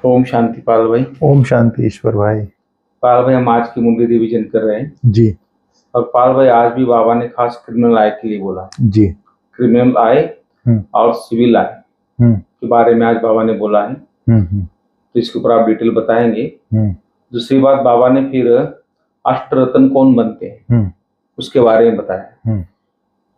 ओम शांति पाल भाई। ओम शांति ईश्वर भाई। पाल भाई, हम आज की मुंडली रिवीजन कर रहे हैं। जी और पाल भाई, आज भी बाबा ने खास क्रिमिनल आय के लिए बोला। जी। क्रिमिनल आय और सिविल आय के बारे में आज बाबा ने बोला है। तो इसके ऊपर आप डिटेल बताएंगे। दूसरी बात, बाबा ने फिर अष्टरत्न कौन बनते हैं उसके बारे में बताया।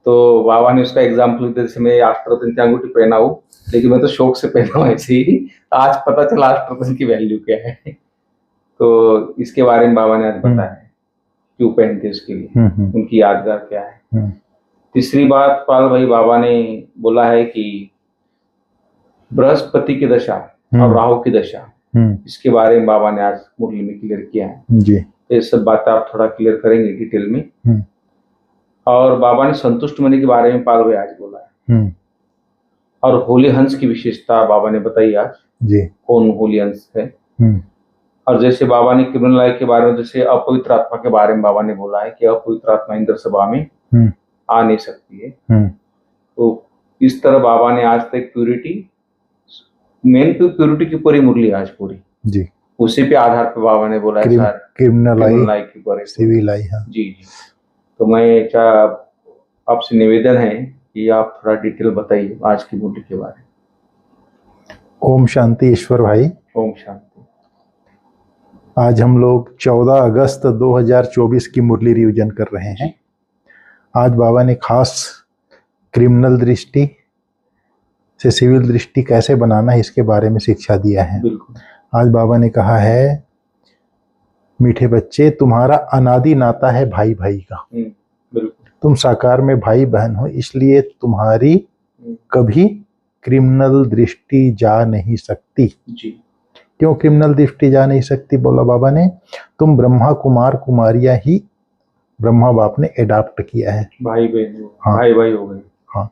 तो बाबा ने उसका एग्जाम्पल दिया, जैसे मैं अष्टरत्न की अंगूठी पहना हूँ, लेकिन मैं तो शौक से पहना हूँ ऐसे ही। आज पता चला अष्टरत्न की वैल्यू क्या है। तो इसके बारे में बाबा ने आज बताया है क्यों पहनते उसके लिए, उनकी यादगार क्या है। तीसरी बात पाल भाई, बाबा ने बोला है कि बृहस्पति की दशा और राहु की दशा, इसके बारे में बाबा ने आज मुरली में क्लियर किया है जी। तो ये सब बातें आप थोड़ा क्लियर करेंगे डिटेल में। और बाबा ने संतुष्ट होने के बारे में पाल भाई आज बोला है। और होली हंस की विशेषता बाबा ने बताई आज जी, कौन होली हंस है। और जैसे बाबा ने क्रिमिनल आय के बारे में, जैसे अपवित्र आत्मा के बारे में बाबा ने बोला है कि अपवित्र आत्मा इंद्र सभा में आ नहीं सकती है। तो इस तरह बाबा ने आज तक प्यूरिटी, मेन प्यूरिटी की पूरी मुरली आज पूरी जी, उसी पे आधार पे बाबा ने बोला है क्रिमिनल आय के बारे, सिविल आय। जी जी। तो मैं आपसे निवेदन है कि आप थोड़ा डिटेल बताइए आज की मुरली के बारे में। ओम शांति ईश्वर भाई। ओम शांति। आज हम लोग 14 अगस्त 2024 की मुरली रिवीजन कर रहे हैं। आज बाबा ने खास क्रिमिनल दृष्टि से सिविल दृष्टि कैसे बनाना है इसके बारे में शिक्षा दिया है। आज बाबा ने कहा है, मीठे बच्चे, तुम्हारा अनादि नाता है भाई भाई का। तुम साकार में भाई बहन हो, इसलिए तुम्हारी कभी क्रिमिनल दृष्टि जा नहीं सकती जी। क्यों क्रिमिनल दृष्टि जा नहीं सकती बोला बाबा ने? तुम ब्रह्मा कुमार कुमारियां ही ब्रह्मा बाप ने एडाप्ट किया है। भाई बहन, हाँ भाई भाई हो गए। हाँ,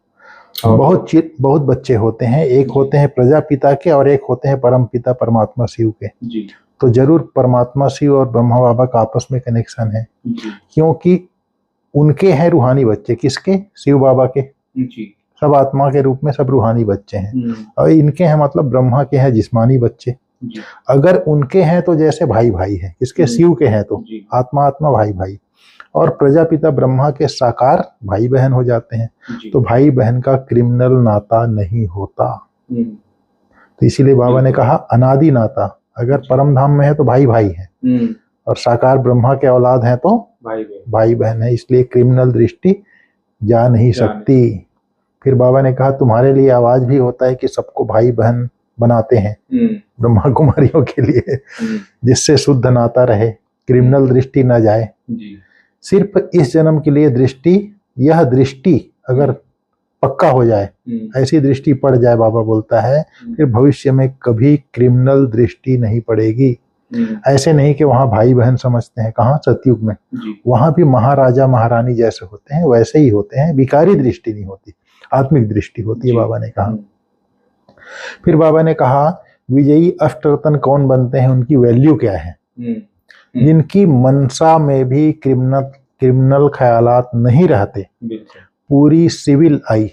बहुत बच्चे होते हैं, एक होते हैं प्रजापिता के और एक होते हैं परम पिता परमात्मा शिव के जी। तो जरूर परमात्मा शिव और ब्रह्मा बाबा का आपस में कनेक्शन है जी। क्योंकि उनके हैं रूहानी बच्चे। किसके? शिव बाबा के जी। सब आत्मा के रूप में सब रूहानी बच्चे हैं। और इनके हैं मतलब ब्रह्मा के हैं जिस्मानी बच्चे। अगर उनके हैं तो जैसे भाई भाई है। किसके? शिव के हैं तो आत्मा आत्मा भाई भाई। और प्रजापिता ब्रह्मा के साकार भाई बहन हो जाते हैं। तो भाई बहन का क्रिमिनल नाता नहीं होता। तो इसीलिए बाबा ने कहा अनादि नाता। अगर परम धाम में है तो भाई भाई है, और साकार ब्रह्मा के औलाद हैं तो भाई बहन है, इसलिए क्रिमिनल दृष्टि जा नहीं सकती। फिर बाबा ने कहा तुम्हारे लिए आवाज भी होता है कि सबको भाई बहन बनाते हैं ब्रह्मा कुमारियों के लिए, जिससे शुद्ध नाता रहे, क्रिमिनल दृष्टि न जाए। सिर्फ इस जन्म के लिए दृष्टि, यह दृष्टि अगर पक्का हो जाए, ऐसी दृष्टि पड़ जाए, बाबा बोलता है फिर भविष्य में कभी क्रिमिनल दृष्टि नहीं पड़ेगी। ऐसे नहीं कि वहां भाई बहन समझते हैं, कहाँ? सतयुग में वहां भी महाराजा महारानी जैसे होते हैं वैसे ही होते हैं। विकारी दृष्टि नहीं होती, आत्मिक दृष्टि होती है, बाबा ने कहा। फिर बाबा ने कहा विजयी अष्टरत्न कौन बनते हैं, उनकी वैल्यू क्या है? जिनकी मनसा में भी क्रिमिनल ख्यालात नहीं रहते, पूरी सिविल आई।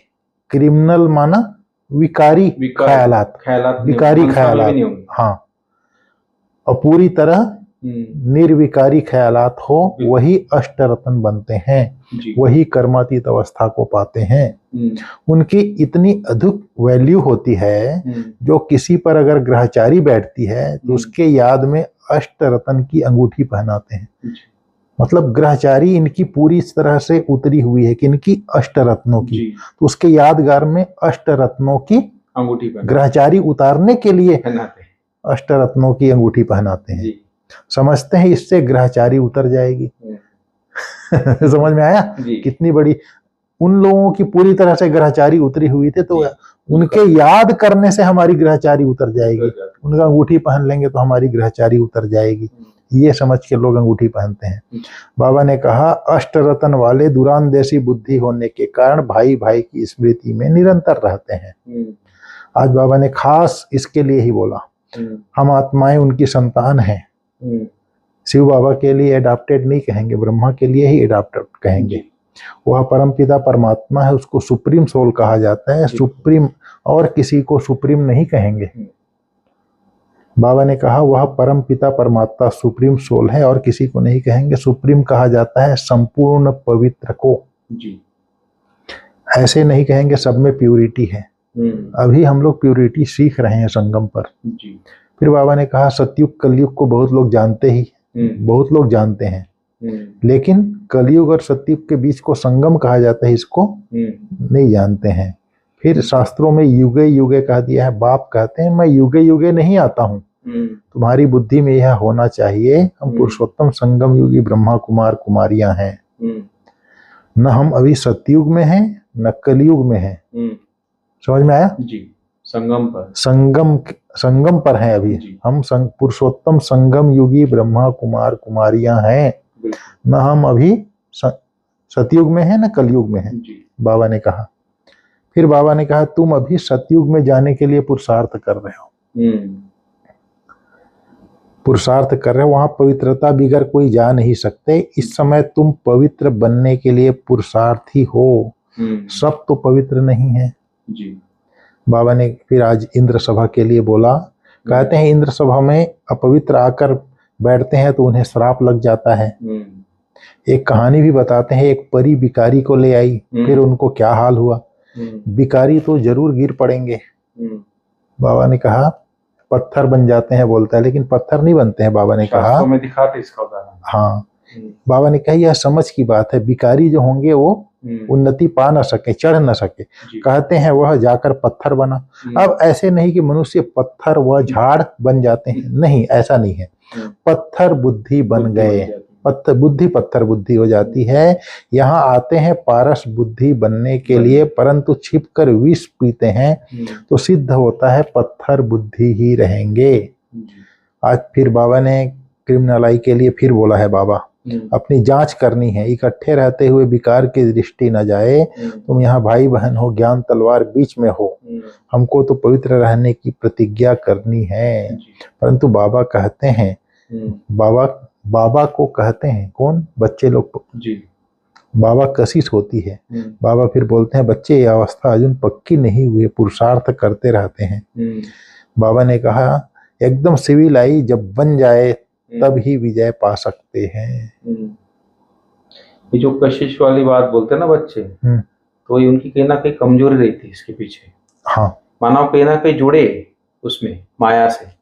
क्रिमिनल माना विकारी ख्यालात, विकारी ख्यालात, हाँ, और पूरी तरह निर्विकारी ख्यालात हो, वही अष्टरत्न बनते हैं, वही कर्मातीत अवस्था को पाते हैं। उनकी इतनी अधिक वैल्यू होती है, जो किसी पर अगर ग्रहचारी बैठती है तो उसके याद में अष्टरत्न की अंगूठी पहनाते हैं। मतलब ग्रहचारी इनकी पूरी तरह से उतरी हुई है कि इनकी अष्टरत्नों की, तो उसके यादगार में अष्टरत्नों की अंगूठी ग्रहचारी उतारने के लिए अष्टरत्नों की अंगूठी पहनाते हैं। समझते हैं इससे ग्रहचारी उतर जाएगी। समझ में आया कितनी बड़ी उन लोगों की पूरी तरह से ग्रहचारी उतरी हुई थी, तो उनके याद करने से हमारी ग्रहचारी उतर जाएगी। उनका अंगूठी पहन लेंगे तो हमारी ग्रहचारी उतर जाएगी, ये समझ के लोग अंगूठी पहनते हैं। बाबा ने कहा अष्टरत्न वाले दुरानदेशी बुद्धि होने के कारण भाई भाई की स्मृति में निरंतर रहते हैं। आज बाबा ने खास इसके लिए ही बोला, हम आत्माएं उनकी संतान हैं। शिव बाबा के लिए एडाप्टेड नहीं कहेंगे, ब्रह्मा के लिए ही एडाप्टेड कहेंगे। वह परमपिता परमात्मा है, उसको सुप्रीम सोल कहा जाता है। सुप्रीम और किसी को सुप्रीम नहीं कहेंगे। बाबा ने कहा वह परम पिता परमात्मा सुप्रीम सोल है और किसी को नहीं कहेंगे। सुप्रीम कहा जाता है संपूर्ण पवित्र को जी। ऐसे नहीं कहेंगे सब में प्यूरिटी है। अभी हम लोग प्यूरिटी सीख रहे हैं संगम पर जी। फिर बाबा ने कहा सतयुग कलयुग को बहुत लोग जानते ही, बहुत लोग जानते हैं, लेकिन कलयुग और सतयुग के बीच को संगम कहा जाता है, इसको नहीं जानते हैं। फिर शास्त्रों में युगे युगे कह दिया है। बाप कहते हैं मैं युगे युगे नहीं आता हूँ, तुम्हारी बुद्धि में यह होना चाहिए हम पुरुषोत्तम संगम युगी ब्रह्मा कुमार कुमारियां हैं। न हम अभी सतयुग में हैं न कलयुग में हैं। समझ में आया जी। संगम पर हैं अभी हम। पुरुषोत्तम संगम युगी ब्रह्मा कुमार कुमारियां हैं, न हम अभी सतयुग में हैं न कलयुग में हैं, बाबा ने कहा। फिर बाबा ने कहा तुम अभी सतयुग में जाने के लिए पुरुषार्थ कर रहे हो, पुरुषार्थ कर रहे हो। वहां पवित्रता बिगर कोई जा नहीं सकते। इस समय तुम पवित्र बनने के लिए पुरुषार्थी हो। सब तो पवित्र नहीं है जी। बाबा ने फिर आज इंद्र सभा के लिए बोला। कहते हैं इंद्र सभा में अपवित्र आकर बैठते हैं तो उन्हें श्राप लग जाता है। एक कहानी भी बताते हैं, एक परी भिखारी को ले आई, फिर उनको क्या हाल हुआ। भिखारी तो जरूर गिर पड़ेंगे। बाबा ने कहा पत्थर बन जाते हैं बोलता है, लेकिन पत्थर नहीं बनते हैं। बाबा ने कहा में दिखाते इसका उदाहरण। हाँ, बाबा ने कहा यह समझ की बात है। भिखारी जो होंगे वो उन्नति पा न सके, चढ़ न सके। कहते हैं वह जाकर पत्थर बना। अब ऐसे नहीं कि मनुष्य पत्थर व झाड़ बन जाते हैं, नहीं, ऐसा नहीं है। पत्थर बुद्धि बन गए, पत्थर बुद्धि हो जाती है। यहाँ आते हैं पारस बुद्धि बनने के लिए, परंतु छिपकर विष पीते हैं तो सिद्ध होता है पत्थर बुद्धि ही रहेंगे। आज फिर बाबा ने क्रिमिनलाई के लिए फिर बोला है। बाबा अपनी जांच करनी है, इकट्ठे रहते हुए विकार की दृष्टि न जाए। तुम यहाँ भाई बहन हो, ज्ञान तलवार बीच में हो। हमको तो पवित्र रहने की प्रतिज्ञा करनी है। परंतु बाबा कहते हैं, बाबा को कहते हैं कौन? बच्चे लोग जी। बाबा कशिश होती है। बाबा फिर बोलते हैं बच्चे ये अवस्था अजून पक्की नहीं हुई, पुरुषार्थ करते रहते हैं। बाबा ने कहा एकदम सिविल आई जब बन जाए तब ही विजय पा सकते हैं। ये जो कशिश वाली बात बोलते हैं ना बच्चे, तो ये उनकी कहीं ना कहीं कमजोरी रहती है इसके पीछे। हाँ, मानव कहीं ना कहीं जुड़े उसमें माया से,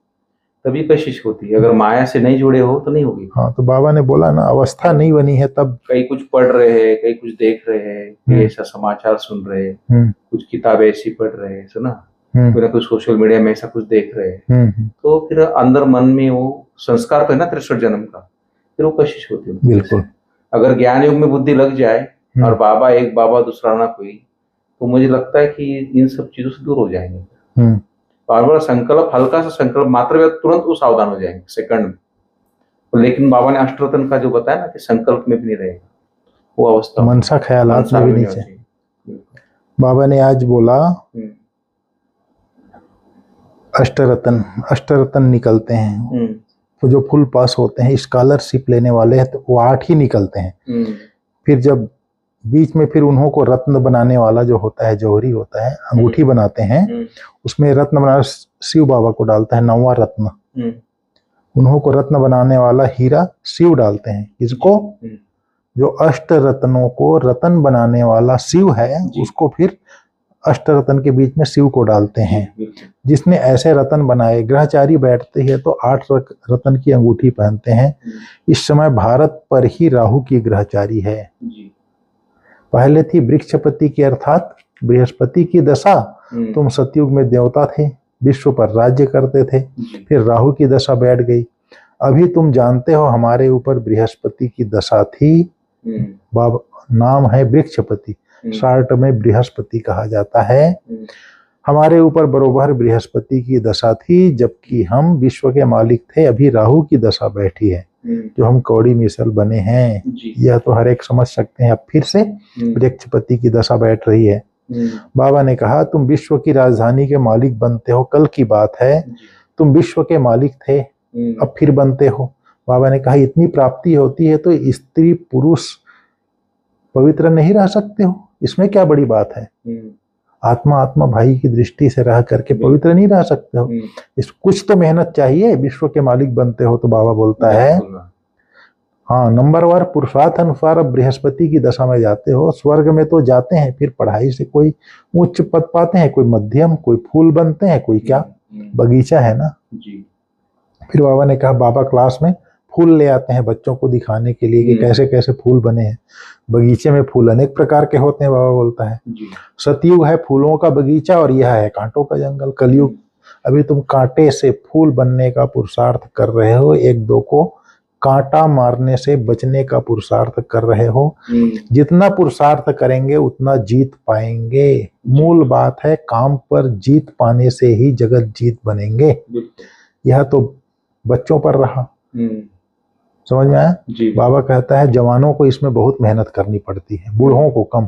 तभी कशिश होती है। अगर माया से नहीं जुड़े हो तो नहीं होगी। हाँ, तो बाबा ने बोला ना अवस्था नहीं बनी है तब। कई कुछ पढ़ रहे हैं, कई कुछ देख रहे हैं, कई ऐसा समाचार सुन रहे हैं, कुछ किताबें ऐसी पढ़ रहे हैं, सुना फिर कुछ सोशल मीडिया में ऐसा कुछ देख रहे हैं, तो फिर अंदर मन में वो संस्कार तो है ना 63 जन्म का, फिर वो कशिश होती है। बिल्कुल। अगर ज्ञान युग में बुद्धि लग जाए और बाबा एक बाबा दूसरा ना कोई, तो मुझे लगता है कि इन सब चीजों से दूर हो जाएंगे। बार बार संकल्प, हल्का सा संकल्प मात्र, तुरंत वो सावधान हो जाएंगे सेकंड में। लेकिन बाबा ने अष्टरत्न का जो बताया ना कि संकल्प में भी नहीं रहेगा वो अवस्था, मनसा ख्यालात में भी नहीं चाहिए। बाबा ने आज बोला अष्टरत्न निकलते हैं। तो जो फुल पास होते हैं, स्कॉलरशिप लेने वाले हैं, तो वो 8 ही निकलते हैं। फिर जब बीच में फिर उन्हों को रत्न बनाने वाला जो होता है, जौहरी होता है, अंगूठी बनाते हैं, उसमें रत्न बना शिव बाबा को डालता है 9वां रत्न। उन्हों को रत्न बनाने वाला हीरा शिव डालते हैं। इसको जो अष्ट रत्नों को रत्न बनाने वाला शिव है, उसको फिर अष्ट रत्न के बीच में शिव को डालते हैं। जिसने ऐसे रत्न बनाए, ग्रहचारी बैठते हैं तो 8 रत्न की अंगूठी पहनते हैं। इस समय भारत पर ही राहु की ग्रहचारी है। पहले थी वृक्षपति की अर्थात बृहस्पति की दशा। तुम सतयुग में देवता थे, विश्व पर राज्य करते थे, फिर राहु की दशा बैठ गई। अभी तुम जानते हो हमारे ऊपर बृहस्पति की दशा थी। बाबा नाम है वृक्षपति, शार्ट में बृहस्पति कहा जाता है। हमारे ऊपर बरोबर बृहस्पति की दशा थी, जबकि हम विश्व के मालिक थे। अभी राहु की दशा बैठी है, जो हम कौड़ी मिसल बने हैं। यह तो हर एक समझ सकते हैं। अब फिर से बृहस्पति की दशा बैठ रही है। बाबा ने कहा तुम विश्व की राजधानी के मालिक बनते हो। कल की बात है, तुम विश्व के मालिक थे, अब फिर बनते हो। बाबा ने कहा इतनी प्राप्ति होती है तो स्त्री पुरुष पवित्र नहीं रह सकते हो, इसमें क्या बड़ी बात है। आत्मा आत्मा भाई की दृष्टि से रह करके पवित्र नहीं रह सकते हो। इस कुछ तो मेहनत चाहिए, विश्व के मालिक बनते हो। तो बाबा बोलता है हाँ, नंबर 1 पुरुषार्थ अनुसार अब बृहस्पति की दशा में जाते हो, स्वर्ग में तो जाते हैं, फिर पढ़ाई से कोई उच्च पद पाते हैं, कोई मध्यम, कोई फूल बनते हैं, कोई क्या बगीचा है ना जी। फिर बाबा ने कहा बाबा क्लास में फूल ले आते हैं बच्चों को दिखाने के लिए कि कैसे कैसे फूल बने हैं। बगीचे में फूल अनेक प्रकार के होते हैं, बाबा बोलता है। सतयुग है फूलों का बगीचा और यह है कांटों का जंगल। कलयुग अभी तुम कांटे से फूल बनने का पुरुषार्थ कर रहे हो, एक दो को कांटा मारने से बचने का पुरुषार्थ कर रहे हो। जितना पुरुषार्थ करेंगे उतना जीत पाएंगे। मूल बात है काम पर जीत पाने से ही जगत जीत बनेंगे। यह तो बच्चों पर रहा, समझ में आया। बाबा कहता है जवानों को इसमें बहुत मेहनत करनी पड़ती है, बूढ़ों को कम।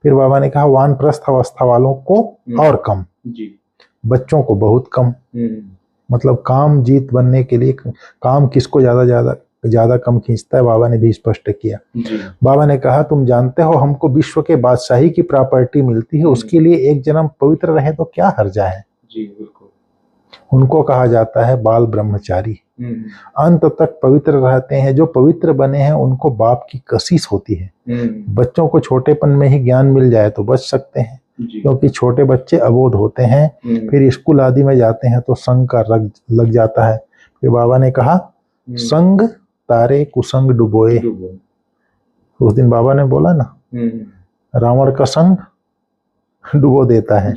फिर बाबा ने कहा वानप्रस्थ अवस्था वालों को और कम, बच्चों को बहुत कम। मतलब काम जीत बनने के लिए काम किसको ज्यादा कम खींचता है, बाबा ने भी स्पष्ट किया। बाबा ने कहा तुम जानते हो हमको विश्व के बादशाही की प्रॉपर्टी मिलती है, उसके लिए एक जन्म पवित्र रहे तो क्या हर्जा है। उनको कहा जाता है बाल ब्रह्मचारी। अंत तक पवित्र रहते हैं। जो पवित्र बने हैं उनको बाप की कशिश होती है। बच्चों को छोटेपन में ही ज्ञान मिल जाए तो बच सकते हैं, क्योंकि छोटे बच्चे अबोध होते हैं। फिर स्कूल आदि में जाते हैं तो संग का रग लग जाता है। फिर बाबा ने कहा संग तारे कुसंग डुबोए। उस दिन बाबा ने बोला ना रावण का संग डुबो देता है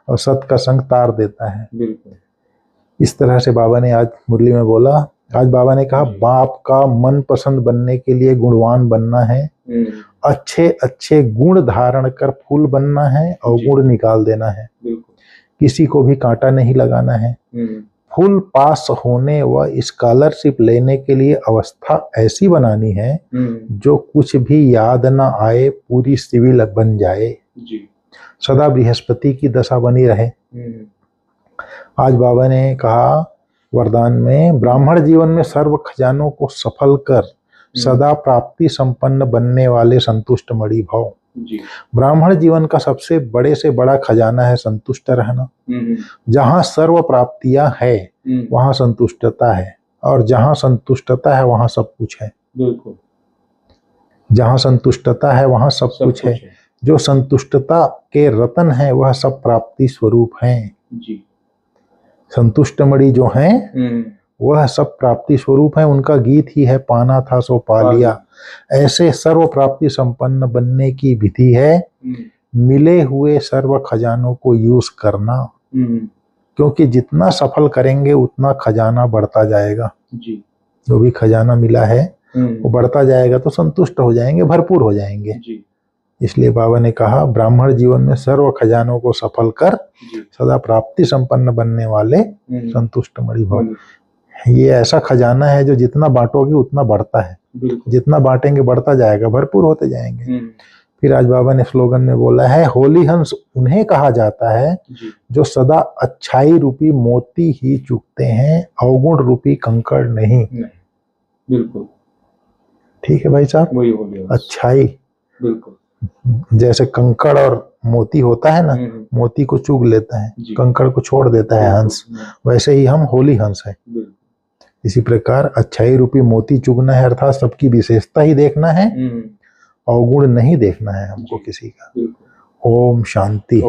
और सत का संग तार देता है। इस तरह से बाबा ने आज मुरली में बोला। आज बाबा ने कहा बाप का मन पसंद बनने के लिए गुणवान बनना है, अच्छे अच्छे गुण धारण कर फूल बनना है और गुण निकाल देना है। किसी को भी कांटा नहीं लगाना है। फुल पास होने व स्कॉलरशिप लेने के लिए अवस्था ऐसी बनानी है जो कुछ भी याद ना आए, पूरी सिविल बन जाए। सदा बृहस्पति की दशा बनी रहे। आज बाबा ने कहा वरदान में ब्राह्मण जीवन में सर्व खजानों को सफल कर सदा प्राप्ति संपन्न बनने वाले संतुष्ट मणि भव। ब्राह्मण जीवन का सबसे बड़े से बड़ा खजाना है संतुष्ट रहना। जहाँ सर्व प्राप्तियां है वहाँ संतुष्टता है, और जहाँ संतुष्टता है वहाँ सब कुछ है। जहाँ संतुष्टता है वहाँ सब कुछ है। जो संतुष्टता के रतन है वह सब प्राप्ति स्वरूप हैं। संतुष्ट मणि जो हैं वह सब प्राप्ति स्वरूप है। उनका गीत ही है पाना था सो पा लिया। ऐसे सर्व प्राप्ति संपन्न बनने की विधि है मिले हुए सर्व खजानों को यूज करना, क्योंकि जितना सफल करेंगे उतना खजाना बढ़ता जाएगा। जो भी खजाना मिला है वो बढ़ता जाएगा तो संतुष्ट हो जाएंगे, भरपूर हो जाएंगे। इसलिए बाबा ने कहा ब्राह्मण जीवन में सर्व खजानों को सफल कर सदा प्राप्ति संपन्न बनने वाले संतुष्ट मणि भव। ये ऐसा खजाना है जो जितना बांटोगे उतना बढ़ता है, जितना बांटेंगे बढ़ता जाएगा, भरपूर होते जाएंगे। फिर आज बाबा ने स्लोगन में बोला है होली हंस उन्हें कहा जाता है जो सदा अच्छाई रूपी मोती ही चुगते हैं, अवगुण रूपी कंकड़ नहीं। बिल्कुल ठीक है भाई साहब। अच्छाई बिल्कुल जैसे कंकड़ और मोती होता है ना, मोती को चुग लेता है, कंकड़ को छोड़ देता है हंस, वैसे ही हम होली हंस है। इसी प्रकार अच्छाई रूपी मोती चुगना है, अर्थात सबकी विशेषता ही देखना है, अवगुण नहीं देखना है हमको किसी का। ओम शांति।